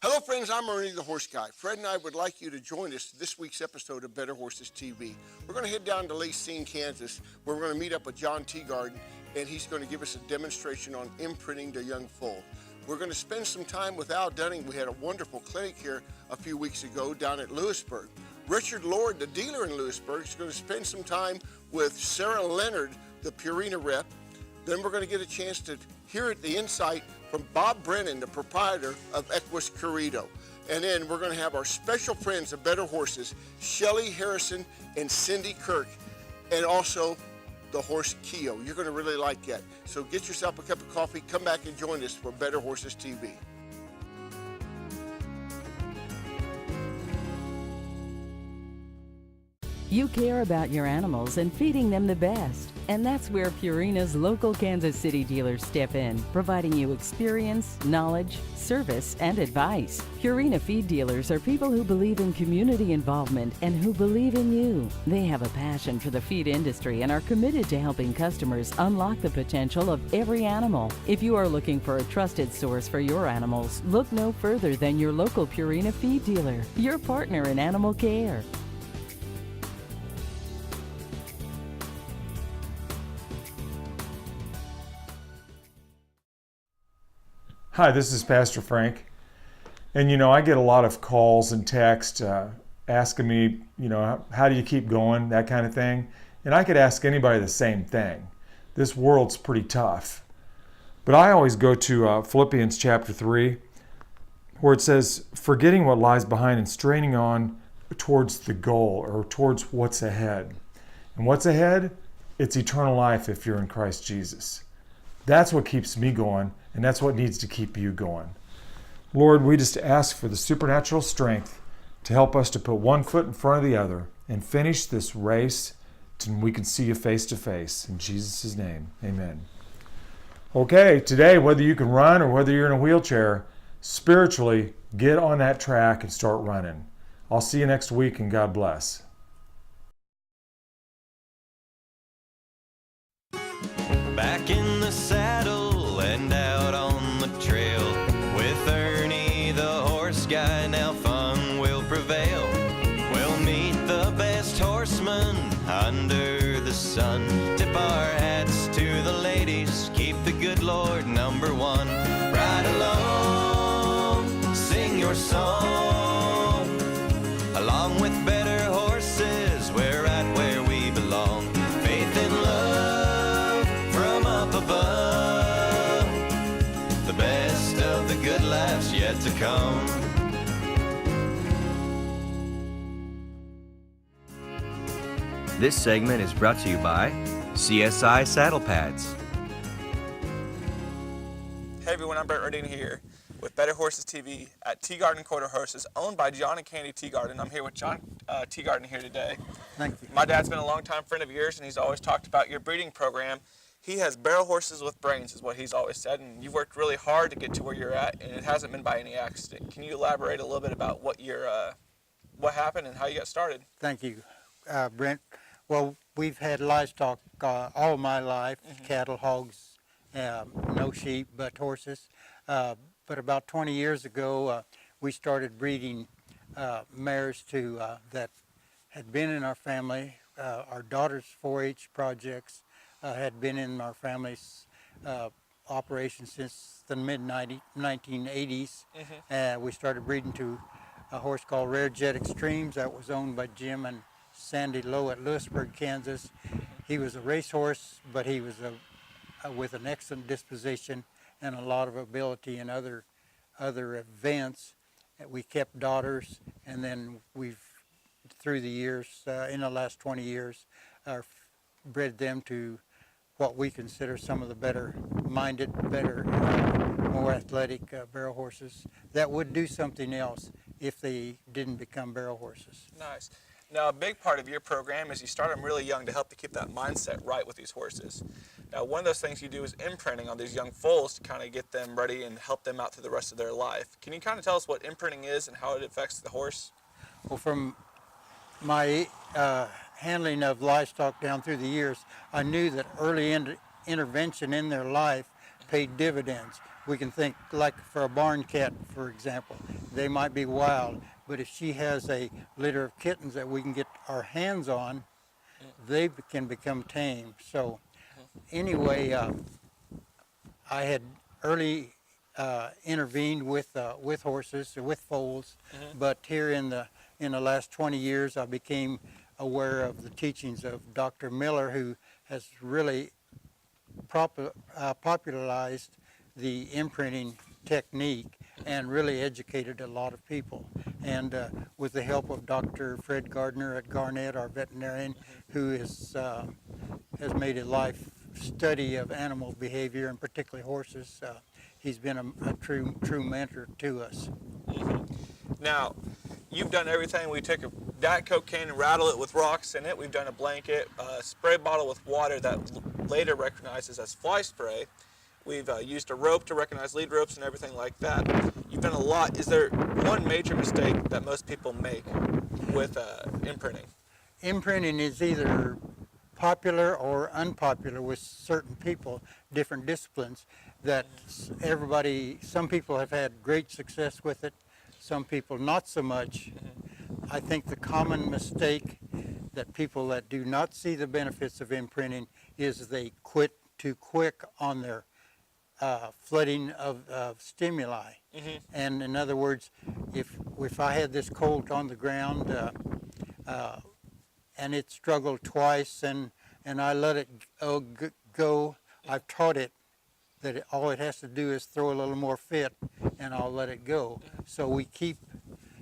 Hello friends, I'm Ernie The Horse Guy. Fred and I would like you to join us this week's episode of Better Horses TV. We're going to head down to Lacine, Kansas, where we're going to meet up with John Teagarden, and he's going to give us a demonstration on imprinting the young foal. We're going to spend some time with Al Dunning. We had a wonderful clinic here a few weeks ago down at Lewisburg. Richard Lord, the dealer in Lewisburg, is going to spend some time with Sarah Leonard, the Purina rep. Then we're going to get a chance to hear the insight from Bob Brennan, the proprietor of Equus Karite. And then we're going to have our special friends of Better Horses, Shelly Harrison and Cindy Kirk, and also the horse Keo. You're going to really like that. So get yourself a cup of coffee, come back and join us for Better Horses TV. You care about your animals and feeding them the best. And that's where Purina's local Kansas City dealers step in, providing you experience, knowledge, service, and advice. Purina feed dealers are people who believe in community involvement and who believe in you. They have a passion for the feed industry and are committed to helping customers unlock the potential of every animal. If you are looking for a trusted source for your animals, look no further than your local Purina feed dealer, your partner in animal care. Hi, this is Pastor Frank. And I get a lot of calls and texts asking me, how do you keep going, that kind of thing. And I could ask anybody the same thing. This world's pretty tough. But I always go to Philippians chapter 3, where it says, forgetting what lies behind and straining on towards the goal or towards what's ahead. And what's ahead? It's eternal life if you're in Christ Jesus. That's what keeps me going, and that's what needs to keep you going. Lord, we just ask for the supernatural strength to help us to put one foot in front of the other and finish this race till we can see you face to face. In Jesus' name, amen. Okay, today, whether you can run or whether you're in a wheelchair, spiritually, get on that track and start running. I'll see you next week, and God bless. Back in the saddle and out on the trail with Ernie the Horse Guy, now fun will prevail. We'll meet the best horsemen under the sun. Tip our hats to the ladies, keep the good Lord number one. Ride along, sing your song, along with better horses, we're right where we belong. Faith and love from up above, the best of the good life's yet to come. This segment is brought to you by CSI Saddle Pads. Hey everyone, I'm Brett Reding here with Better Horses TV at Teagarden Quarter Horses, owned by John and Candy Teagarden. I'm here with John Teagarden here today. Thank you. My dad's been a longtime friend of yours, and he's always talked about your breeding program. He has barrel horses with brains, is what he's always said, and you've worked really hard to get to where you're at, and it hasn't been by any accident. Can you elaborate a little bit about what happened and how you got started? Thank you, Brent. Well, we've had livestock all my life, cattle, hogs, no sheep, but horses. But about 20 years ago, we started breeding mares that had been in our family. Our daughter's 4-H projects had been in our family's operation since the mid-1980s. We started breeding to a horse called Rare Jet Extremes that was owned by Jim and Sandy Lowe at Lewisburg, Kansas. He was a racehorse, but he was with an excellent disposition and a lot of ability in other events. We kept daughters, and then we've, through the years, in the last 20 years, bred them to what we consider some of the better-minded, more athletic barrel horses that would do something else if they didn't become barrel horses. Nice. Now, a big part of your program is you start them really young to help to keep that mindset right with these horses. Now, one of those things you do is imprinting on these young foals to kind of get them ready and help them out through the rest of their life. Can you kind of tell us what imprinting is and how it affects the horse? Well, from my handling of livestock down through the years, I knew that early intervention in their life paid dividends. We can think like for a barn cat, for example. they might be wild, but if she has a litter of kittens that we can get our hands on, they can become tame. So anyway, I had early intervened with horses, with foals, but here in the last 20 years, I became aware of the teachings of Dr. Miller, who has really popularized the imprinting technique and really educated a lot of people. And with the help of Dr. Fred Gardner at Garnett, our veterinarian, who has made a life study of animal behavior, and particularly horses, he's been a true mentor to us. Now, you've done everything. We took a Diet Coke can and rattle it with rocks in it. We've done a blanket, a spray bottle with water that later recognizes as fly spray. We've used a rope to recognize lead ropes and everything like that. You've done a lot. Is there one major mistake that most people make with imprinting? Imprinting is either popular or unpopular with certain people, different disciplines, that some people have had great success with it, some people not so much. I think the common mistake that people that do not see the benefits of imprinting is they quit too quick on their flooding of stimuli. And in other words, if I had this colt on the ground and it struggled twice and I let it go, I've taught it that all it has to do is throw a little more fit and I'll let it go. So we keep,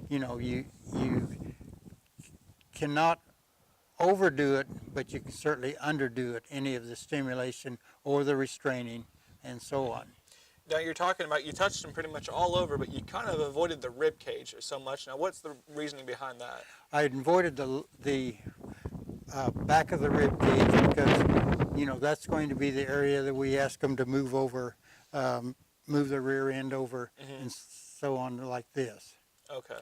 you cannot overdo it, but you can certainly underdo it, any of the stimulation or the restraining and so on. Now you touched them pretty much all over, but you kind of avoided the rib cage so much. Now what's the reasoning behind that? I avoided the back of the rib cage because, that's going to be the area that we ask them to move over, move the rear end over and so on like this. Okay.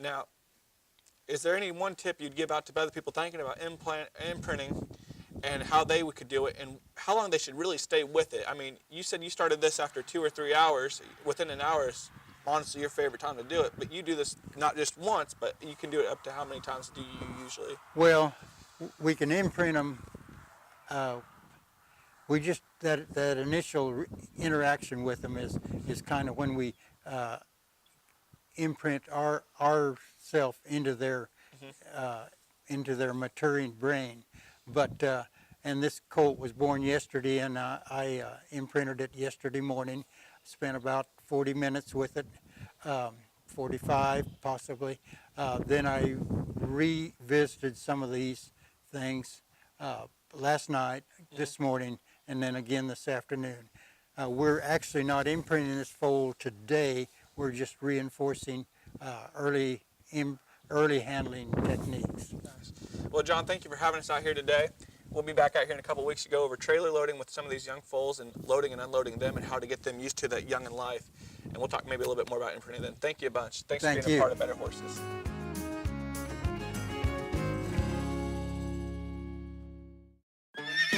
Now, is there any one tip you'd give out to other people thinking about imprinting and how they could do it and how long they should really stay with it? I mean, you said you started this after 2 or 3 hours. Within an hour is honestly your favorite time to do it, but you do this not just once, but you can do it up to how many times do you usually? Well, we can imprint them. We just, that initial interaction with them is kind of when we imprint ourself into their maturing brain. But and this colt was born yesterday, and I imprinted it yesterday morning. Spent about 40 minutes with it, 45 possibly. Then I revisited some of these things last night, this morning, and then again this afternoon. We're actually not imprinting this foal today. We're just reinforcing early handling techniques. Nice. Well, John, thank you for having us out here today. We'll be back out here in a couple weeks to go over trailer loading with some of these young foals and loading and unloading them and how to get them used to that young in life. And we'll talk maybe a little bit more about imprinting then. Thank you a bunch. Thanks for being a part of Better Horses.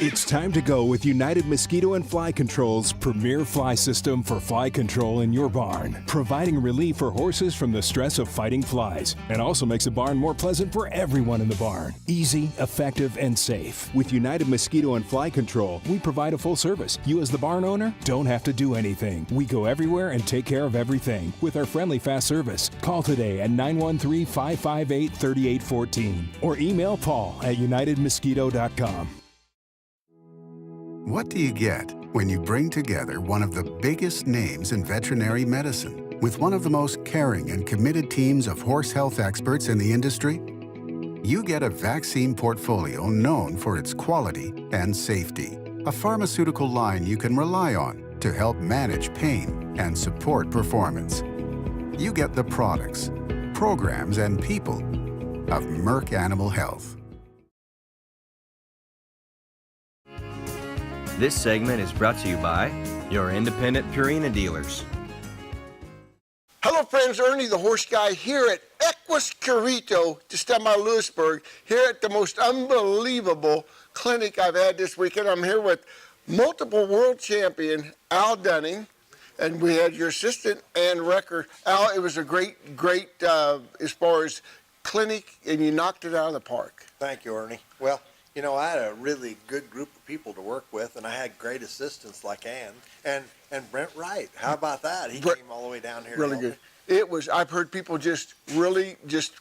It's time to go with United Mosquito and Fly Control's premier fly system for fly control in your barn, providing relief for horses from the stress of fighting flies, and also makes the barn more pleasant for everyone in the barn. Easy, effective, and safe. With United Mosquito and Fly Control, we provide a full service. You as the barn owner don't have to do anything. We go everywhere and take care of everything with our friendly fast service. Call today at 913-558-3814 or email Paul at unitedmosquito.com. What do you get when you bring together one of the biggest names in veterinary medicine with one of the most caring and committed teams of horse health experts in the industry? You get a vaccine portfolio known for its quality and safety, a pharmaceutical line you can rely on to help manage pain and support performance. You get the products, programs, and people of Merck Animal Health. This segment is brought to you by your independent Purina dealers. Hello friends, Ernie the Horse Guy here at Equus Karite, just down by Lewisburg, here at the most unbelievable clinic I've had this weekend. I'm here with multiple world champion Al Dunning, And we had your assistant, Ann Wrecker. Al, it was a great, as far as clinic, and you knocked it out of the park. Thank you, Ernie. Well, you know, I had a really good group of people to work with, and I had great assistants like Ann and Brent Wright. How about that? He came all the way down here. Really good. It was, I've heard people just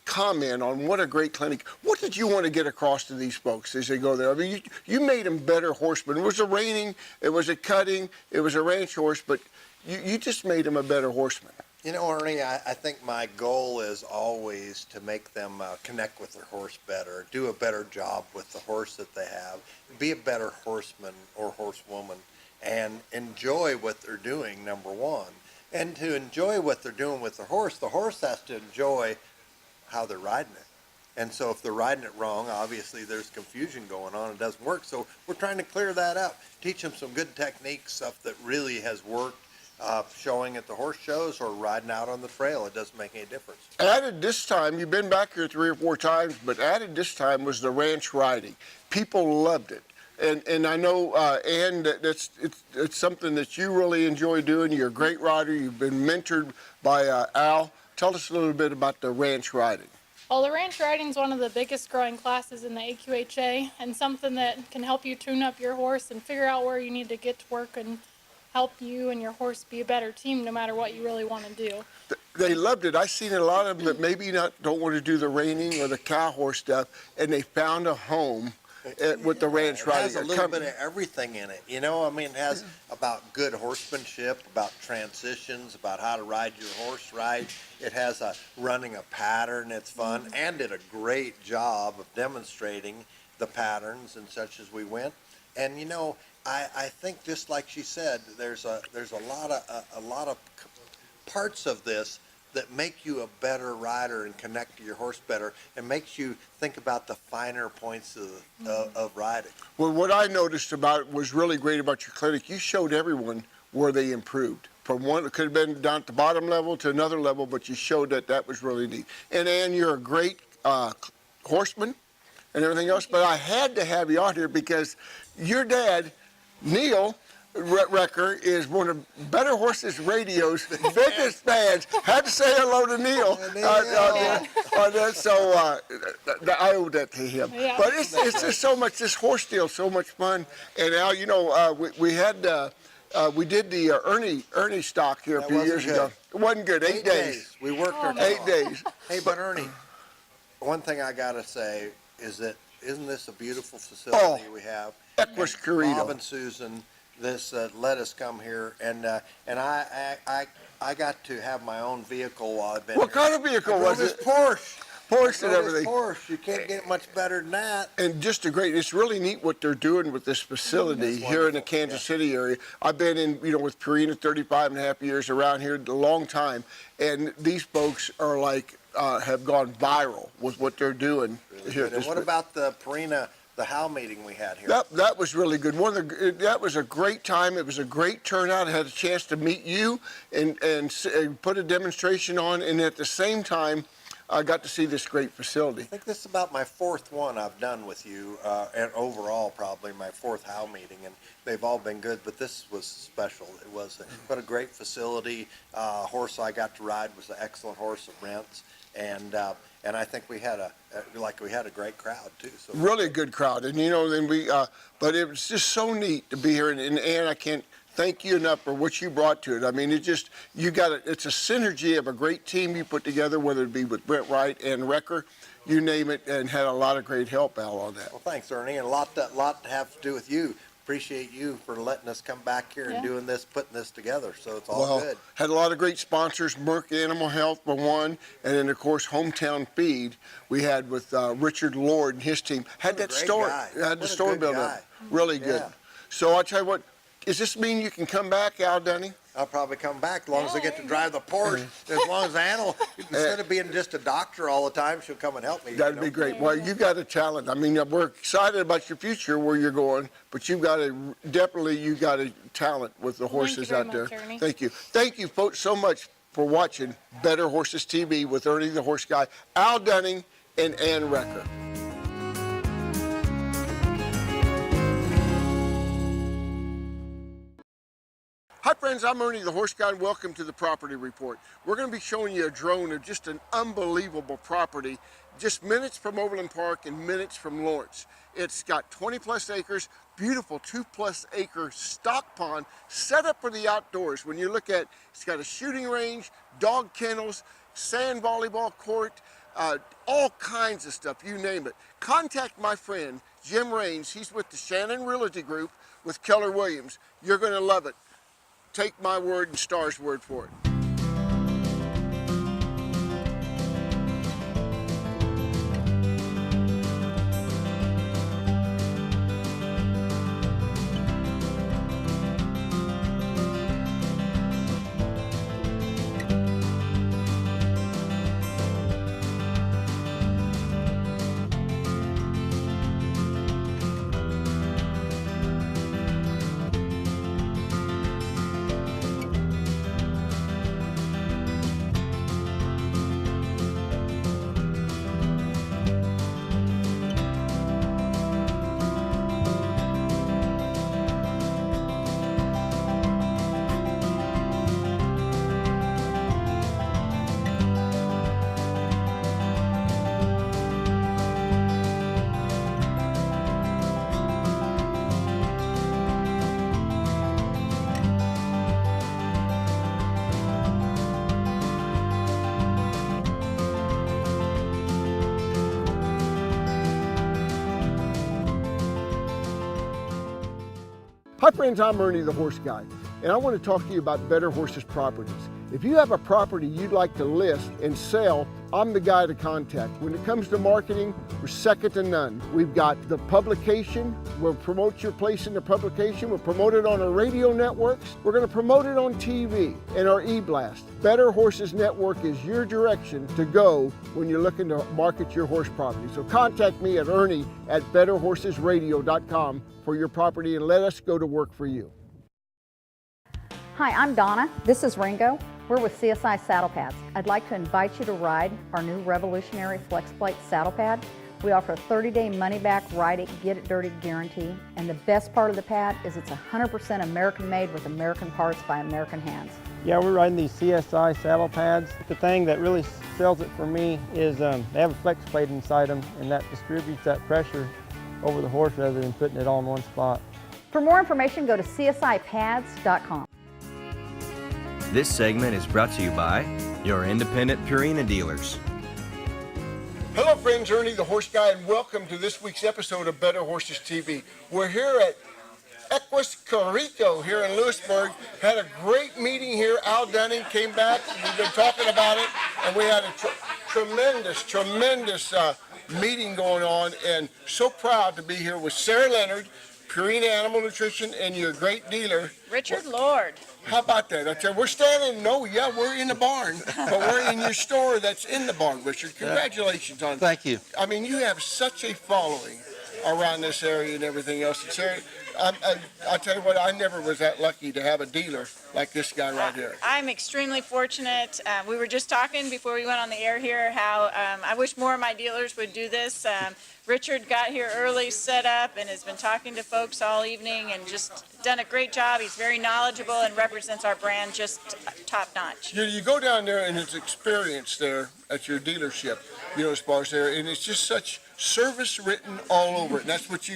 comment on what a great clinic. What did you want to get across to these folks as they go there? I mean, you made them better horsemen. It was a reining, it was a cutting, it was a ranch horse, but you just made them a better horseman. You know, Ernie, I think my goal is always to make them connect with their horse better, do a better job with the horse that they have, be a better horseman or horsewoman, and enjoy what they're doing, number one. And to enjoy what they're doing with the horse has to enjoy how they're riding it. And so if they're riding it wrong, obviously there's confusion going on. It doesn't work. So we're trying to clear that up, teach them some good techniques, stuff that really has worked. Showing at the horse shows or riding out on the trail, it doesn't make any difference. Added this time, you've been back here 3 or 4 times, but added this time was the ranch riding. People loved it. And I know, Ann, it's something that you really enjoy doing. You're a great rider. You've been mentored by Al. Tell us a little bit about the ranch riding. Well, the ranch riding is one of the biggest growing classes in the AQHA, and something that can help you tune up your horse and figure out where you need to get to work and help you and your horse be a better team no matter what you really want to do. They loved it. I've seen a lot of them that maybe don't want to do the reining or the cow horse stuff, and they found a home with the ranch riding. It has a little bit of everything in it. You know, I mean, it has about good horsemanship, about transitions, about how to ride your horse right. It has running a pattern. It's fun, and did a great job of demonstrating the patterns and such as we went. And you know, I think just like she said, there's a lot of parts of this that make you a better rider and connect to your horse better, and makes you think about the finer points of riding. Well, what I noticed was really great about your clinic. You showed everyone where they improved. From one, it could have been down at the bottom level to another level, but you showed that was really neat. And Ann, you're a great horseman and everything else, but I had to have you out here because your dad, Neil Wrecker, is one of Better Horses Radio's biggest fans. Had to say hello to Neil. So I owe that to him. Yeah. But it's just so much, this horse deal, so much fun. And now, you know, we did the Ernie stock here a few years ago. It wasn't good. 8 days. We worked our 8 days. Hey, but Ernie, one thing I gotta say is that isn't this a beautiful facility we have? Equus Karite. Bob and Susan, this let us come here, and I got to have my own vehicle while I've been What here. kind of vehicle was it? Porsche and everything. Porsche, you can't get much better than that. And just it's really neat what they're doing with this facility here in the Kansas City area. I've been in, you know, with Purina 35 and a half years, around here a long time, and these folks are like, have gone viral with what they're doing here. And what about the Purina, the How meeting we had here? That was really good. That was a great time. It was a great turnout. I had a chance to meet you and put a demonstration on, and at the same time, I got to see this great facility. I think this is about my 4th one I've done with you, and overall probably my 4th How meeting, and they've all been good, but this was special. It was what a great facility. Horse I got to ride was an excellent horse of Brent's, and I think we had a great crowd too. So really a good crowd, and you know, then but it was just so neat to be here, and Ann, I can't thank you enough for what you brought to it. I mean, it's a synergy of a great team you put together, whether it be with Brent Wright and Wrecker, you name it, and had a lot of great help, Al, on that. Well, thanks, Ernie, and a lot to have to do with you. Appreciate you for letting us come back here and doing this, putting this together, so it's all good. Had a lot of great sponsors, Merck Animal Health for one, and then of course Hometown Feed we had with Richard Lord and his team. Had the store built up. Really good. So I'll tell you what, does this mean you can come back, Al Dunning? I'll probably come back as long as I get to drive the Porsche. As long as Ann, instead of being just a doctor all the time, she'll come and help me. That'd be great. Well, you got a talent. I mean, we're excited about your future, where you're going, but you got a talent with the horses out there. Thank you. Thank you, folks, so much for watching Better Horses TV with Ernie the Horse Guy, Al Dunning, and Ann Wrecker. Hi, friends. friends, I'm Ernie the Horse Guy, and welcome to the Property Report. We're going to be showing you a drone of just an unbelievable property, just minutes from Overland Park and minutes from Lawrence. It's got 20 plus acres, beautiful 2+ acre stock pond set up for the outdoors. When you look at, it's got a shooting range, dog kennels, sand volleyball court, all kinds of stuff, you name it. Contact my friend Jim Raines. He's with the Shannon Realty Group with Keller Williams. You're going to love it. Take my word and Star's word for it. Hi friends, I'm Ernie the Horse Guy, and I want to talk to you about Better Horses Properties. If you have a property you'd like to list and sell, I'm the guy to contact. When it comes to marketing, we're second to none. We've got the publication, we'll promote your place in the publication, we'll promote it on our radio networks, we're going to promote it on TV and our e-blast. Better Horses Network is your direction to go when you're looking to market your horse property. So contact me at Ernie@betterhorsesradio.com for your property and let us go to work for you. Hi, I'm Donna. This is Ringo. We're with CSI Saddle Pads. I'd like to invite you to ride our new revolutionary FlexPlate saddle pad. We offer a 30-day money-back, ride it, get it dirty guarantee. And the best part of the pad is it's 100% American-made with American parts by American hands. Yeah, we're riding these CSI Saddle Pads. The thing that really sells it for me is they have a flex plate inside them, and that distributes that pressure over the horse rather than putting it all in one spot. For more information, go to CSIPads.com. This segment is brought to you by your independent Purina dealers. Hello friends, Ernie the Horse Guy, and welcome to this week's episode of Better Horses TV. We're here at Equus Karite here in Lewisburg. Had a great meeting here. Al Dunning came back. We've been talking about it, and we had a tremendous meeting going on, and so proud to be here with Sarah Leonard, Purina Animal Nutrition, and your great dealer, Richard Lord. How about that? I tell you, we're standing, we're in the barn, but we're in your store that's in the barn, Richard. Congratulations on it. Thank you. I mean, you have such a following around this area and everything else. And Sarah, I tell you what, I never was that lucky to have a dealer like this guy right here. I'm extremely fortunate. We were just talking before we went on the air here how I wish more of my dealers would do this. Richard got here early, set up, and has been talking to folks all evening and just done a great job. He's very knowledgeable and represents our brand just top notch. You go down there and it's experience there at your dealership, as far as there, and it's just such service written all over it. And that's what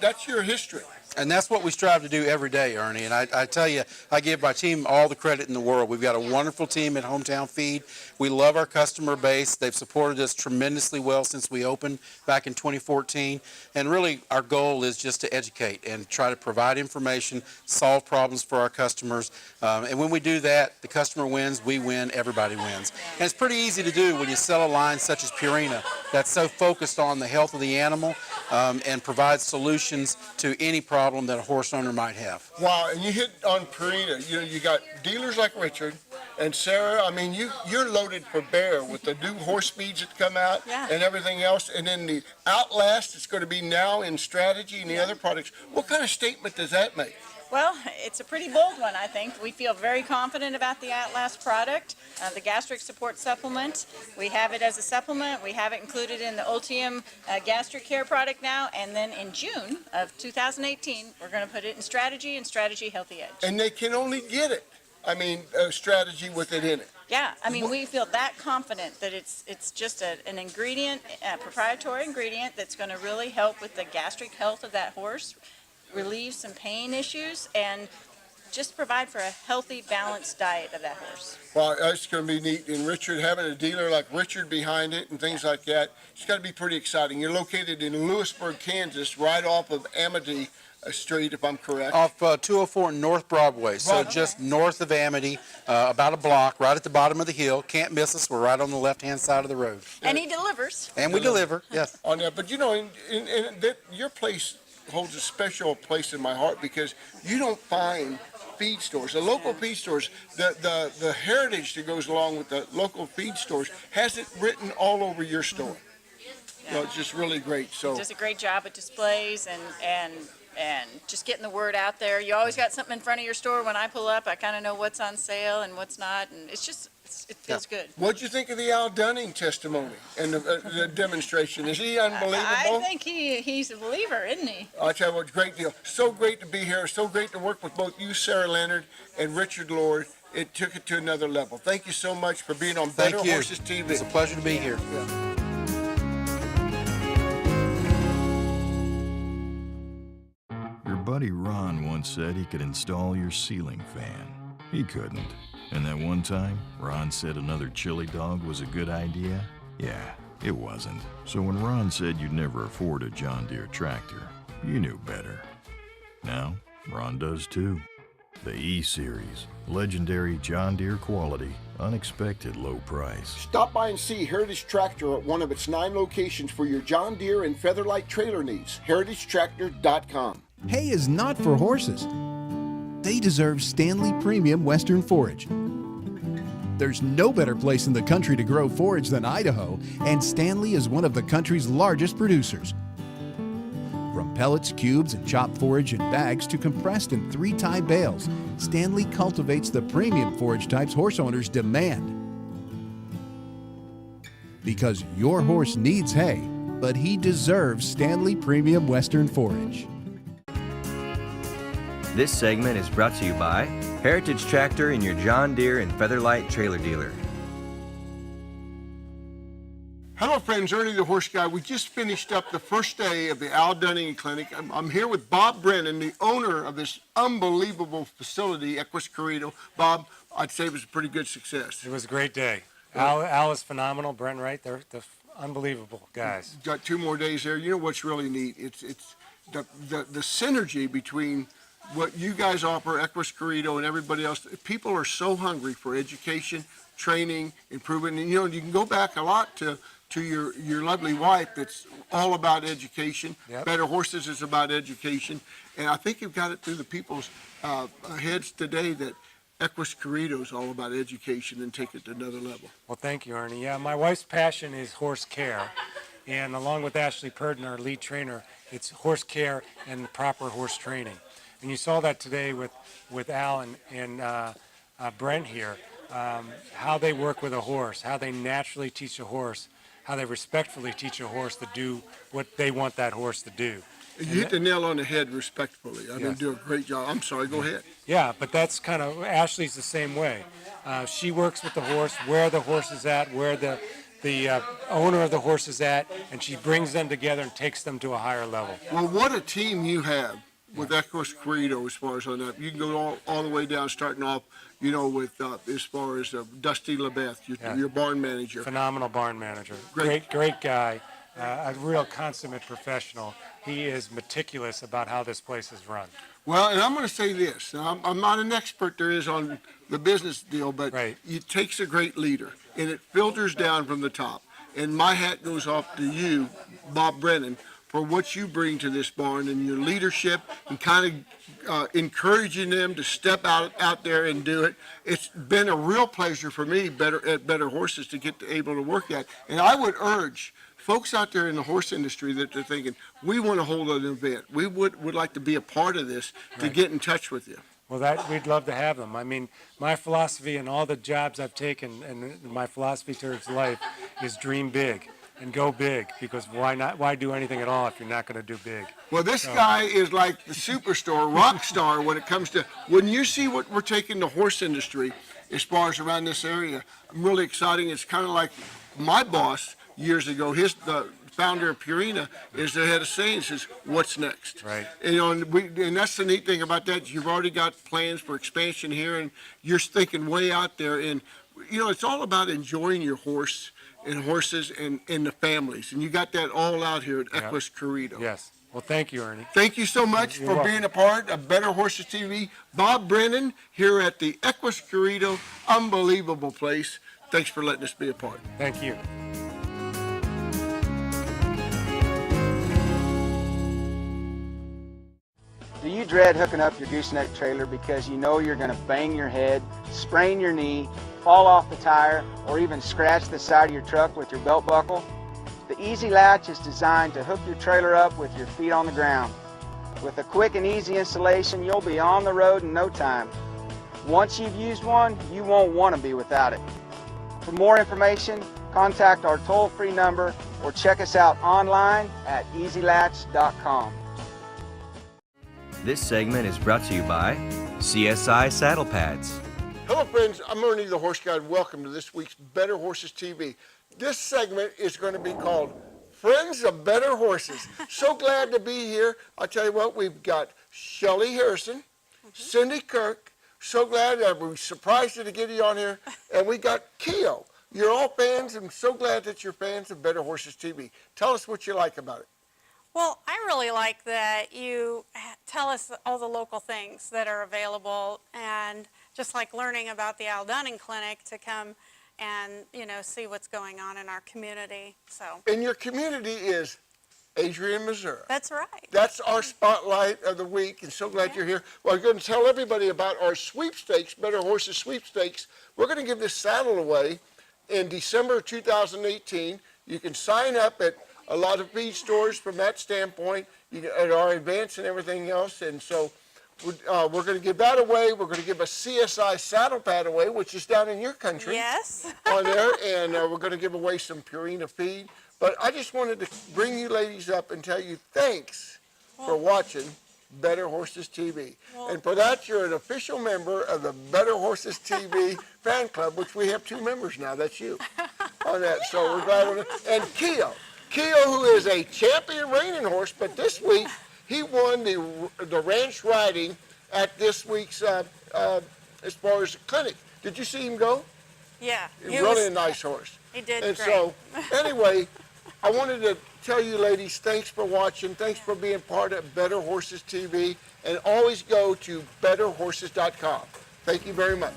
that's your history. And that's what we strive to do every day, Ernie. And I tell you, I give my team all the credit in the world. We've got a wonderful team at Hometown Feed. We love our customer base. They've supported us tremendously well since we opened back in 2014. And really, our goal is just to educate and try to provide information, solve problems for our customers. And when we do that, the customer wins, we win, everybody wins. And it's pretty easy to do when you sell a line such as Purina that's so focused on the health of the animal and provides solutions to any problem that a horse owner might have. Wow, and you hit on Purina. You got dealers like Richard and Sarah. I mean, you're loaded for bear with the new horse feeds that come out and everything else, and then the Outlast is going to be now in Strategy and the other products. What kind of statement does that make? Well, it's a pretty bold one, I think. We feel very confident about the Outlast product, the gastric support supplement. We have it as a supplement. We have it included in the Ultium gastric care product now. And then in June of 2018, we're going to put it in Strategy and Strategy Healthy Edge. And they can only get it. I mean, Strategy with it in it. Yeah, I mean, we feel that confident that it's just an ingredient, a proprietary ingredient that's going to really help with the gastric health of that horse, relieve some pain issues, and just provide for a healthy, balanced diet of that horse. Well, it's going to be neat. And Richard, having a dealer like Richard behind it and things like that, it's got to be pretty exciting. You're located in Lewisburg, Kansas, right off of Amity Street, if I'm correct. Off 204 North Broadway, so just north of Amity, about a block, right at the bottom of the hill. Can't miss us. We're right on the left-hand side of the road. And he delivers. And we deliver, yes. On that, but you know, your place holds a special place in my heart because you don't find feed stores. The local feed stores, the heritage that goes along with the local feed stores has it written all over your store. You know, it's just really great. So He does a great job at displays and just getting the word out there. You always got something in front of your store. When I pull up, I kind of know what's on sale and what's not, and it's just, it feels good. What'd you think of the Al Dunning testimony and the demonstration? Is he unbelievable? I think he's a believer, isn't he? I tell you what, great deal. So great to be here. So great to work with both you, Sarah Leonard, and Richard Lord. It took it to another level. Thank you so much for being on Better Horses TV. It's a pleasure to be here. Yeah. Your buddy Ron once said he could install your ceiling fan. He couldn't. And that one time, Ron said another chili dog was a good idea? Yeah, it wasn't. So when Ron said you'd never afford a John Deere tractor, you knew better. Now, Ron does too. The E-Series, legendary John Deere quality, unexpected low price. Stop by and see Heritage Tractor at one of its 9 locations for your John Deere and Featherlight trailer needs. HeritageTractor.com. Hay is not for horses. They deserve Stanley Premium Western Forage. There's no better place in the country to grow forage than Idaho, and Stanley is one of the country's largest producers. From pellets, cubes, and chopped forage in bags to compressed in 3-tie bales, Stanley cultivates the premium forage types horse owners demand. Because your horse needs hay, but he deserves Stanley Premium Western Forage. This segment is brought to you by Heritage Tractor and your John Deere and Featherlight trailer dealer. Hello friends, Ernie the Horse Guy. We just finished up the first day of the Al Dunning Clinic. I'm here with Bob Brennan, the owner of this unbelievable facility, Equus Karite. Bob, I'd say it was a pretty good success. It was a great day. Al is phenomenal, Brent Wright, they're unbelievable guys. Got 2 more days there. You know what's really neat? It's the synergy between what you guys offer, Equus Karite, and everybody else. People are so hungry for education, training, improvement. And you know, you can go back a lot to your lovely wife that's all about education. Yep. Better Horses is about education. And I think you've got it through the people's heads today that Equus Karite is all about education and take it to another level. Well, thank you, Ernie. Yeah, my wife's passion is horse care. And along with Ashley Purden, our lead trainer, it's horse care and proper horse training. And you saw that today with Al and Brent here, how they work with a horse, how they naturally teach a horse, how they respectfully teach a horse to do what they want that horse to do. You hit the nail on the head respectfully. I mean, do a great job. I'm sorry, go ahead. Yeah, but that's kind of, Ashley's the same way. She works with the horse, where the horse is at, where the owner of the horse is at, and she brings them together and takes them to a higher level. Well, what a team you have with Equus Karite as far as on that. You can go all the way down, starting off, you know, with as far as Dusty LeBeth, your barn manager. Phenomenal barn manager. Great guy, a real consummate professional. He is meticulous about how this place is run. Well, and I'm going to say this. I'm not an expert there is on the business deal, but it takes a great leader, and it filters down from the top. And my hat goes off to you, Bob Brennan, for what you bring to this barn and your leadership and kind of encouraging them to step out there and do it. It's been a real pleasure for me at Better Horses to get able to work at. And I would urge folks out there in the horse industry that they're thinking, we want to hold an event. We would like to be a part of this to get in touch with you. Well, that we'd love to have them. I mean, my philosophy and all the jobs I've taken, and my philosophy towards life is dream big and go big, because why not? Why do anything at all if you're not going to do big? Well, this guy is like the superstar, rock star when it comes to, when you see what we're taking the horse industry as far as around this area, I'm really exciting. It's kind of like my boss years ago, the founder of Purina is the head of saying, says, what's next? Right. And, you know, and that's the neat thing about that. You've already got plans for expansion here, and you're thinking way out there. And, you know, it's all about enjoying your horse and horses and the families. And you got that all out here at Equus Karite. Yes. Well, thank you, Ernie. Thank you so much for being a part of Better Horses TV. Bob Brennan here at the Equus Karite, unbelievable place. Thanks for letting us be a part. Thank you. Do you dread hooking up your gooseneck trailer because you know you're going to bang your head, sprain your knee, fall off the tire, or even scratch the side of your truck with your belt buckle? The Easy Latch is designed to hook your trailer up with your feet on the ground. With a quick and easy installation, you'll be on the road in no time. Once you've used one, you won't want to be without it. For more information, contact our toll-free number or check us out online at easylatch.com. This segment is brought to you by CSI Saddle Pads. Hello friends, I'm Ernie the Horse Guy, and welcome to this week's Better Horses TV. This segment is going to be called Friends of Better Horses. So glad to be here. I'll tell you what, we've got Shelly Harrison, Cindy Kirk. So glad that we surprised you to get you on here. And we got Keo. You're all fans. I'm so glad that you're fans of Better Horses TV. Tell us what you like about it. Well, I really like that you tell us all the local things that are available, and just like learning about the Al Dunning Clinic to come and, you know, see what's going on in our community. So. And your community is Adrian, Missouri. That's right. That's our spotlight of the week, and so glad you're here. Well, I'm going to tell everybody about our sweepstakes, Better Horses Sweepstakes. We're going to give this saddle away in December 2018. You can sign up at a lot of feed stores from that standpoint, at our events and everything else. And so we're going to give that away. We're going to give a CSI Saddle Pad away, which is down in your country. Yes. On there. And we're going to give away some Purina feed. But I just wanted to bring you ladies up and tell you thanks for watching Better Horses TV. And for that, you're an official member of the Better Horses TV fan club, which we have 2 members now. That's you on that. So we're glad. And Keo, who is a champion reining horse, but this week he won the ranch riding at this week's as far as the clinic. Did you see him go? Yeah. Really a nice horse. He did and great. So anyway, I wanted to tell you ladies, thanks for watching. Thanks for being part of Better Horses TV. And always go to betterhorses.com. Thank you very much.